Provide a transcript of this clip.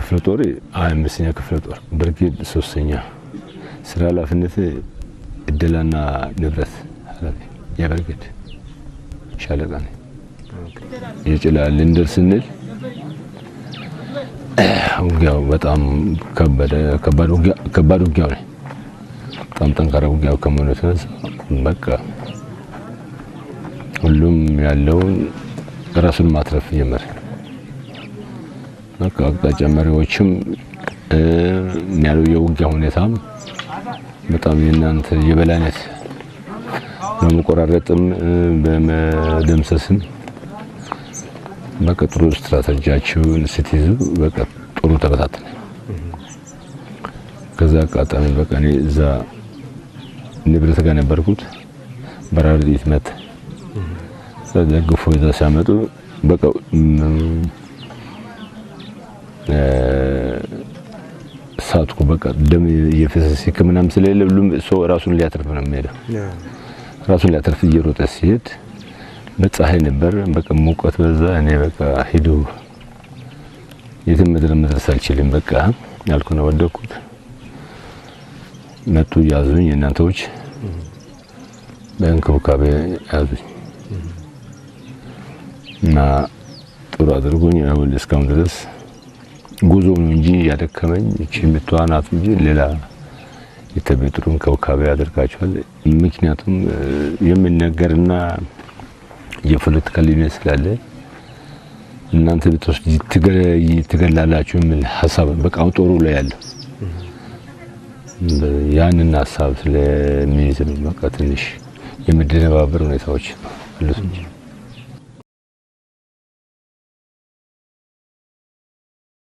ክፍለ ጦር 25ኛ ክፍለ ጦር ብርጌድ 3ኛ ስራ ኃላፊነት እድላና ንብረት ኃላፊ የብርጌድ ሻለቃ ነኝ። ይችላል እንደርስንል ውጊያው በጣም ከባድ ውጊያው ነው። በጣም ጠንካራ ውጊያው ከመሆኑ የተነሳ በቃ ሁሉም ያለውን ራሱን ማትረፍ ጀመረ። በቃ አቅጣጫ መሪዎችም ያለው የውጊያ ሁኔታም በጣም የናንተ የበላይነት በመቆራረጥም በመደምሰስም በቃ ጥሩ ስትራቴጂያችሁን ስትይዙ በቃ ጥሩ ተበታተነ። ከዛ አቃጣሚ በቃ እኔ እዛ ንብረት ጋር ነበርኩት በራሪት መት ደግፎ ይዛ ሲያመጡ በቃ ሳትኩ በቃ ደም እየፈሰሰ ሕክምናም ስለሌለ ሁሉም ሰው ራሱን ሊያተርፍ ነው የሚሄደው። ራሱን ሊያተርፍ እየሮጠ ሲሄድ በፀሐይ ነበር በቃ ሙቀት በዛ። እኔ በቃ ሂዱ የትም መድረስ አልችልም በቃ ያልኩና ወደኩት። መጡ ያዙኝ እናንተዎች በእንክብካቤ ያዙኝ እና ጥሩ አድርጎኝ አሁን እስካሁን ድረስ ጉዞ ነው እንጂ ያደከመኝ እቺ ምትዋናት እንጂ ሌላ የተበጥሩ እንክብካቤ ያደርጋቸዋል። ምክንያቱም የሚነገርና የፖለቲካ ልዩነት ስላለ እናንተ ብትወስድ ትገላላችሁ የሚል ሐሳብ በቃ ጦሩ ላይ ያለው ያንን ሐሳብ ስለሚይዝ ነው በቃ ትንሽ የመደነባበር ሁኔታዎች አሉት እንጂ